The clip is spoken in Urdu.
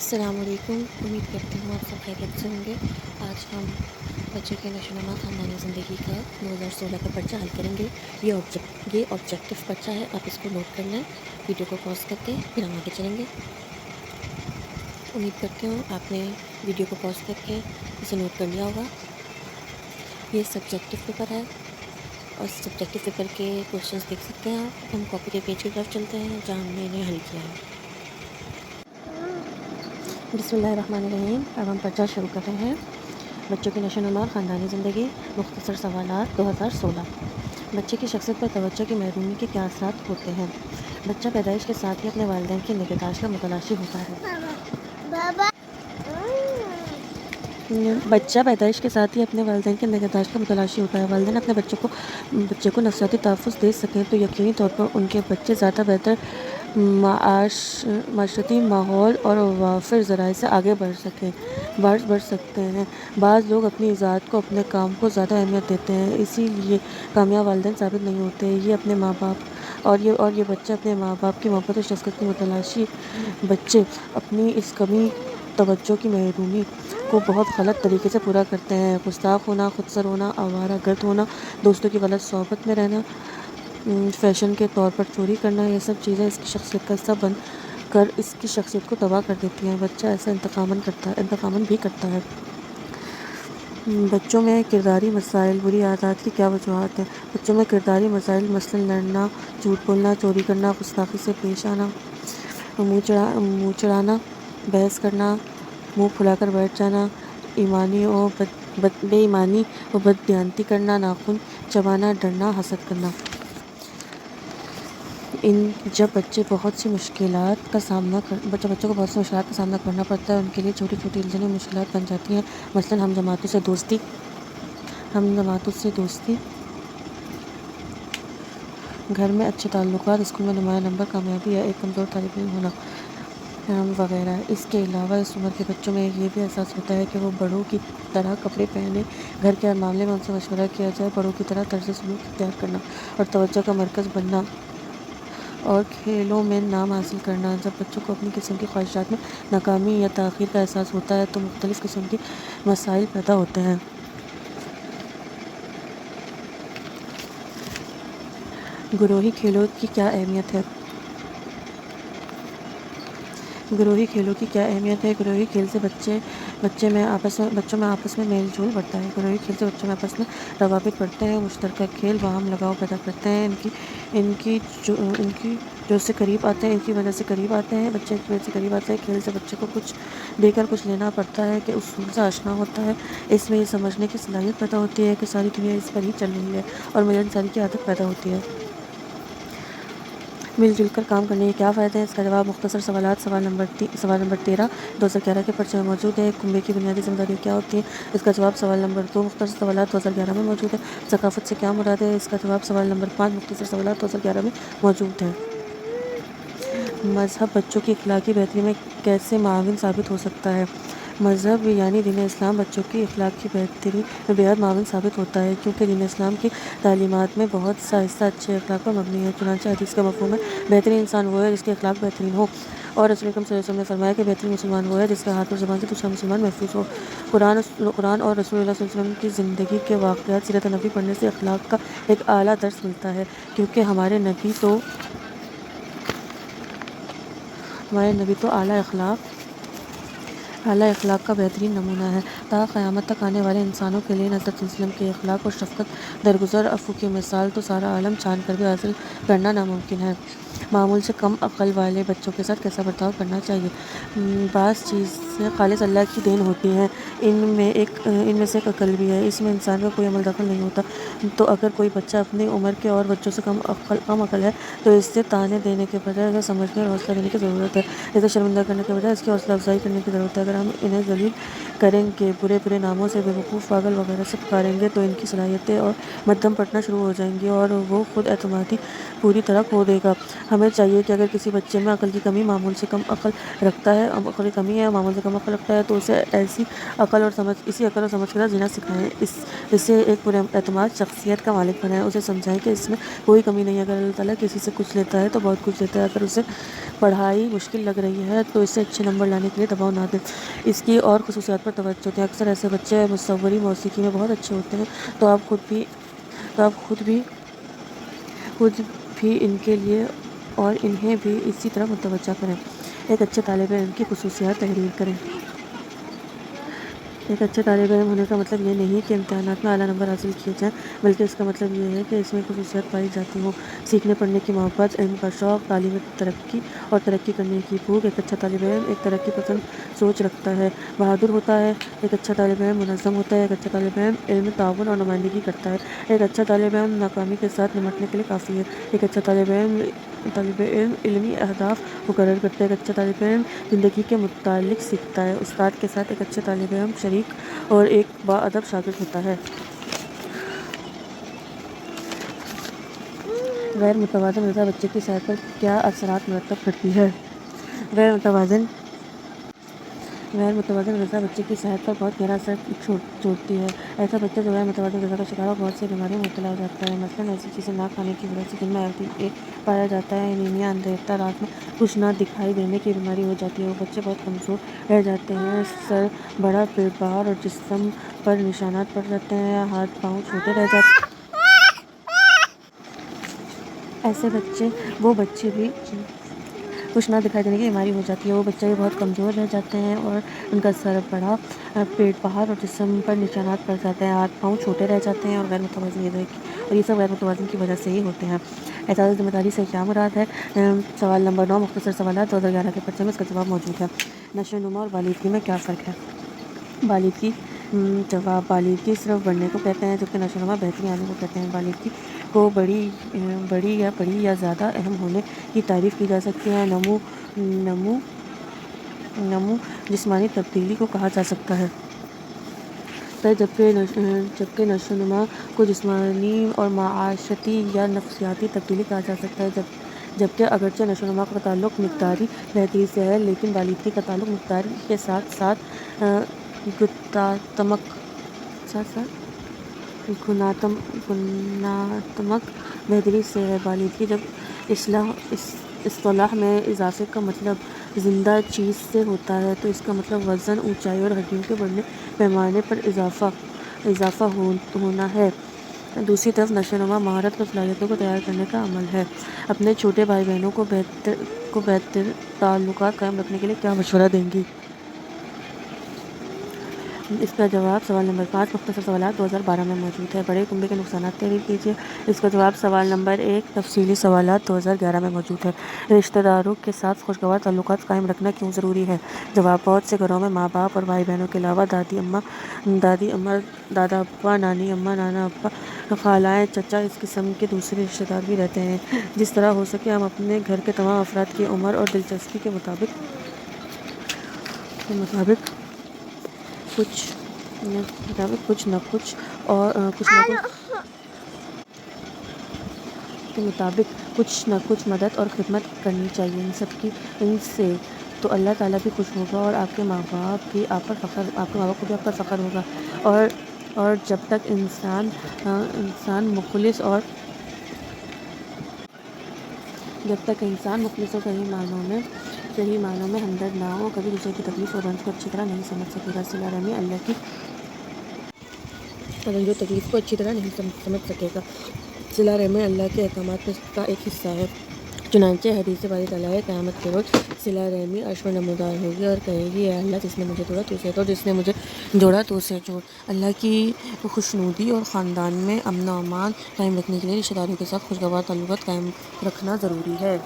السلام علیکم، امید کرتی ہوں آپ سب خیریت سے ہوں گے۔ آج ہم بچوں کے نشوونما خاندانی زندگی کا 2016 کا پرچہ حل کریں گے۔ یہ آبجیکٹو پرچہ ہے، آپ اس کو نوٹ کرنا ہے۔ ویڈیو کو پاز کر کے پھر ہم آگے چلیں گے۔ امید کرتی ہوں آپ نے ویڈیو کو پاز کر کے اسے نوٹ کر لیا ہوگا۔ یہ سبجیکٹو پیپر ہے اور سبجیکٹو پیپر کے کوشچنس دیکھ سکتے ہیں آپ۔ ہم کاپی کے پیج کی طرف چلتے ہیں جہاں ہم نے انہیں حل کیا ہے۔ بسم اللہ الرحمن الرحیم۔ اب ہم پرچہ شروع کر رہے ہیں۔ بچوں کی نشوونما خاندانی زندگی، مختصر سوالات 2016۔ بچے کی شخصیت پر توجہ کی محرومی کے کیا اثرات ہوتے ہیں؟ بچہ پیدائش کے ساتھ ہی اپنے والدین کی نگہداشت کا متلاشی ہوتا ہے۔ بچہ پیدائش کے ساتھ ہی اپنے والدین کی نگہداشت کا متلاشی ہوتا ہے۔ والدین اپنے بچے کو نفسیاتی تحفظ دے سکیں تو یقینی طور پر ان کے بچے زیادہ بہتر معاشرتی ماحول اور وافر ذرائع سے آگے بڑھ سکتے ہیں۔ بعض لوگ اپنی ذات کو، اپنے کام کو زیادہ اہمیت دیتے ہیں، اسی لیے کامیاب والدین ثابت نہیں ہوتے۔ یہ بچے اپنے ماں باپ کی محبت اور شفقت کی متلاشی بچے اپنی اس کمی توجہ کی محرومی کو بہت غلط طریقے سے پورا کرتے ہیں۔ گستاخ ہونا، خودسر ہونا، آوارہ گرد ہونا، دوستوں کی غلط صحبت میں رہنا، فیشن کے طور پر چوری کرنا، یہ سب چیزیں اس کی شخصیت کا حصہ بن کر اس کی شخصیت کو تباہ کر دیتی ہیں۔ بچہ ایسا انتقاماً بھی کرتا ہے۔ بچوں میں کرداری مسائل، بری عادات کی کیا وجوہات ہیں؟ بچوں میں کرداری مسائل مثلاً لڑنا، جھوٹ بولنا، چوری کرنا، گستاخی سے پیش آنا، منہ چڑھانا، بحث کرنا، منہ پھلا کر بیٹھ جانا، بے ایمانی و بددیانتی کرنا، ناخن چبانا، ڈرنا، حسد کرنا۔ جب بچوں کو بہت سی مشکلات کا سامنا کرنا پڑتا ہے، ان کے لیے چھوٹی چھوٹی الجھنیں مشکلات بن جاتی ہیں۔ مثلاً ہم جماعتوں سے دوستی، گھر میں اچھے تعلقات، اسکول میں نمایاں نمبر، کامیابی یا ایک کمزور طالب علم ہونا وغیرہ۔ اس کے علاوہ اس عمر کے بچوں میں یہ بھی احساس ہوتا ہے کہ وہ بڑوں کی طرح کپڑے پہنیں، گھر کے ہر معاملے میں ان سے مشورہ کیا جائے، بڑوں کی طرح طرز سلوک اختیار کرنا اور توجہ کا مرکز بننا اور کھیلوں میں نام حاصل کرنا۔ جب بچوں کو اپنی قسم کی خواہشات میں ناکامی یا تاخیر کا احساس ہوتا ہے تو مختلف قسم کے مسائل پیدا ہوتے ہیں۔ گروہی کھیلوں کی کیا اہمیت ہے؟ گروہی کھیل سے بچوں میں آپس میں میل جول بڑھتا ہے۔ گروہی کھیل سے بچوں میں آپس میں روابط بڑھتے ہیں۔ مشترکہ کھیل باہم لگاؤ پیدا کرتے ہیں۔ ان کی جو سے قریب آتے ہیں، ان کی وجہ سے قریب آتے ہیں۔ بچے کی وجہ سے قریب آتے ہیں۔ کھیل سے بچے کو کچھ دے کر کچھ لینا پڑتا ہے کہ اصول سے آشنا ہوتا ہے۔ اس میں یہ سمجھنے کی صلاحیت پیدا ہوتی ہے کہ ساری دنیا اس پر ہی چل رہی ہے اور مجھے انسانی کی عادت پیدا ہوتی ہے۔ مل جل کر کام کرنے کے کیا فائدے ہیں؟ اس کا جواب مختصر سوالات سوال نمبر 13 2011 کے پرچے میں موجود ہے۔ کنبے کی بنیادی ذمہ داریاں کیا ہوتی ہیں؟ اس کا جواب سوال نمبر 2 مختصر سوالات 2011 میں موجود ہے۔ ثقافت سے کیا مراد ہے؟ اس کا جواب سوال نمبر 5 مختصر سوالات 2011 میں موجود ہے۔ مذہب بچوں کی اخلاقی بہتری میں کیسے معاون ثابت ہو سکتا ہے؟ مذہب یعنی دین اسلام بچوں کی اخلاق کی بہتری میں بے حد معاون ثابت ہوتا ہے، کیونکہ دین اسلام کی تعلیمات میں بہت سا حصہ اچھے اخلاق پر مبنی ہے۔ چنانچہ حدیث کا مفہوم ہے بہترین انسان وہ ہے جس کے اخلاق بہترین ہوں، اور رسول اکرم صلی اللہ علیہ وسلم نے فرمایا کہ بہترین مسلمان وہ ہے جس کے ہاتھ اور زبان سے دوسرا مسلمان محفوظ ہو۔ قرآن اور رسول اللہ صلی اللہ علیہ وسلم کی زندگی کے واقعات، سیرت نبوی پڑھنے سے اخلاق کا ایک اعلیٰ درس ملتا ہے، کیونکہ ہمارے نبی تو اعلیٰ اخلاق کا بہترین نمونہ ہے۔ تا قیامت تک آنے والے انسانوں کے لیے حضرت صلی اللہ علیہ وسلم کے اخلاق اور شفقت، درگزر، عفو کی مثال تو سارا عالم چھان کر بھی حاصل کرنا ناممکن ہے۔ معمول سے کم عقل والے بچوں کے ساتھ کیسا برتاؤ کرنا چاہیے؟ بعض چیزیں خالص اللہ کی دین ہوتی ہیں، ان میں سے ایک عقل بھی ہے، اس میں انسان کا کوئی عمل دخل نہیں ہوتا۔ تو اگر کوئی بچہ اپنی عمر کے اور بچوں سے کم عقل ہے تو اسے طعنے دینے کے بجائے اسے سمجھنے اور حوصلہ دینے کی ضرورت ہے۔ اسے شرمندہ کرنے کے بجائے اس کی حوصلہ افزائی کرنے کی ضرورت ہے۔ اگر ہم انہیں ذلیل کریں گے، برے ناموں سے، بے وقوف، پاگل وغیرہ سے پکاریں گے تو ان کی صلاحیتیں اور مدھم پٹنا شروع ہو جائیں گی اور وہ خود اعتمادی پوری طرح کھو دے گا۔ ہمیں چاہیے کہ اگر کسی بچے میں عقل کی کمی معمول سے کم عقل رکھتا ہے عقل کی کمی ہے معمول سے کم عقل رکھتا ہے تو اسے اسی عقل اور سمجھ کے ساتھ جینا سکھائیں، اسے ایک پر اعتماد شخصیت کا مالک بنائیں، اسے سمجھائیں کہ اس میں کوئی کمی نہیں ہے۔ اگر اللہ تعالیٰ کسی سے کچھ لیتا ہے تو بہت کچھ لیتا ہے، اگر اسے پڑھائی مشکل لگ رہی ہے تو اسے اچھے نمبر لانے کے لیے دباؤ نہ دیں، اس کی اور خصوصیات پر توجہ دیں۔ اکثر ایسے بچے مصوری موسیقی میں بہت اچھے ہوتے ہیں تو آپ خود بھی ان کے لیے اور انہیں بھی اسی طرح متوجہ کریں۔ ایک اچھے طالب علم کی خصوصیات تحریر کریں۔ ایک اچھے طالب علم ہونے کا مطلب یہ نہیں کہ امتحانات میں اعلیٰ نمبر حاصل کیے جائیں، بلکہ اس کا مطلب یہ ہے کہ اس میں خصوصیات پائی جاتی ہوں، سیکھنے پڑھنے کی محبت، علم کا شوق، تعلیمی ترقی اور ترقی کرنے کی بھوک۔ ایک اچھا طالب علم ایک ترقی پسند سوچ رکھتا ہے، بہادر ہوتا ہے۔ ایک اچھا طالب علم منظم ہوتا ہے۔ ایک اچھا طالب علم علم، تعاون اور نمائندگی کرتا ہے۔ ایک اچھا طالب علم ناکامی کے ساتھ نمٹنے کے لیے کافی ہے۔ ایک اچھا طالب علم علمی اہداف مقرر کرتا ہے۔ ایک اچھا طالب علم زندگی کے متعلق سیکھتا ہے۔ استاد کے ساتھ ایک اچھا طالب علم شریک اور ایک باادب شاگرد ہوتا ہے۔ غیر متوازن غذا بچے کی صحت پر کیا اثرات مرتب کرتی ہے؟ غیر متوازن غذا بچے کی صحت پر بہت گہرا اثر چھوڑتی ہے۔ ایسا بچہ جو غیر متوازن غذا کا شکار ہو بہت سی بیماریوں میں مبتلا ہو جاتا ہے۔ مثلاً ایسی چیزیں نہ کھانے کی وجہ سے جن میں LDA پایا جاتا ہے، انیمیا، اندھیرتا، رات میں کچھ نہ دکھائی دینے کی بیماری ہو جاتی ہے۔ وہ بچے بہت کمزور رہ جاتے ہیں، سر بڑا، پیٹ باہر اور جسم پر نشانات پڑ جاتے ہیں، ہاتھ پاؤں چھوٹے رہ جاتے ہیں۔ وہ بچے بھی کچھ نہ دکھائی دینے کی بیماری ہو جاتی ہے، وہ بچے بھی بہت کمزور رہ جاتے ہیں اور ان کا سر بڑا، پیٹ باہر اور جسم پر نشانات پڑ جاتے ہیں، ہاتھ پاؤں چھوٹے رہ جاتے ہیں اور یہ سب غیر متوازن کی وجہ سے ہی ہوتے ہیں۔ احساس ذمہ داری سے کیا مراد ہے؟ سوال نمبر 9 مختصر سوالات 2011 کے پرچے میں اس کا جواب موجود ہے۔ نشو و نما اور بالغی میں کیا فرق ہے؟ بالغی جواب: بالغی صرف بڑھنے کو کہتے ہیں جبکہ نشو و نما بہتری آنے کو کہتے ہیں۔ بالغی کو بڑی یا زیادہ اہم ہونے کی تعریف کی جا سکتی ہے۔ نمو جسمانی تبدیلی کو کہا جا سکتا ہے جبکہ نشو و نما کو جسمانی اور معاشرتی یا نفسیاتی تبدیلی کہا جا سکتا ہے۔ جبکہ اگرچہ نشو و نما کا تعلق مقداری بہتری سے ہے لیکن بالغی کا تعلق مقداری کے ساتھ ساتھ گناتمک بہتری سے ہے۔ بالغی جب اصطلاح میں اضافے کا مطلب زندہ چیز سے ہوتا ہے تو اس کا مطلب وزن، اونچائی اور ہڈیوں کے بڑھنے پیمانے پر اضافہ ہونا ہے۔ دوسری طرف نشو و نما مہارت اور صلاحیتوں کو تیار کرنے کا عمل ہے۔ اپنے چھوٹے بھائی بہنوں کو بہتر تعلقات قائم رکھنے کے لیے کیا مشورہ دیں گی؟ اس کا جواب سوال نمبر 5 مختصر سوالات 2012 میں موجود ہے۔ بڑے کنبے کے نقصانات تحریر کیجیے۔ اس کا جواب سوال نمبر 1 تفصیلی سوالات 2011 میں موجود ہے۔ رشتہ داروں کے ساتھ خوشگوار تعلقات قائم رکھنا کیوں ضروری ہے؟ جواب: بہت سے گھروں میں ماں باپ اور بھائی بہنوں کے علاوہ دادی اماں، دادا ابا، نانی اماں، نانا ابا، خالائیں، چچا، اس قسم کے دوسرے رشتہ دار بھی رہتے ہیں۔ جس طرح ہو سکے ہم اپنے گھر کے تمام افراد کی عمر اور دلچسپی کے مطابق کچھ نہ کچھ مدد اور خدمت کرنی چاہیے۔ ان سے تو اللہ تعالیٰ بھی خوش ہوگا اور آپ کے ماں باپ کو بھی آپ پر فخر ہوگا۔ اور جب تک انسان مخلص اور صحیح معنوں میں ہمدرد نہ ہو کبھی دوسرے کی تکلیف اور رنج کو اچھی طرح نہیں سمجھ سکے گا۔ صلہ رحمی اللہ کی رنج و تکلیف کو اچھی طرح نہیں سمجھ سکے گا۔ صلہ رحمی اللہ کے احکامات کا ایک حصہ ہے۔ چنانچہ حدیث باری تعالیٰ ہے، قیامت کے روز صلہ رحمی عرش پر نمودار ہوگی اور کہے گی، اے اللہ جس نے مجھے توڑا تو اسے توڑ، جس نے مجھے جوڑا تو اسے جوڑ۔ اللہ کی خوشنودی اور خاندان میں امن و امان قائم رکھنے کے لیے رشتہ داروں کے ساتھ خوشگوار تعلقات قائم رکھنا ضروری ہے۔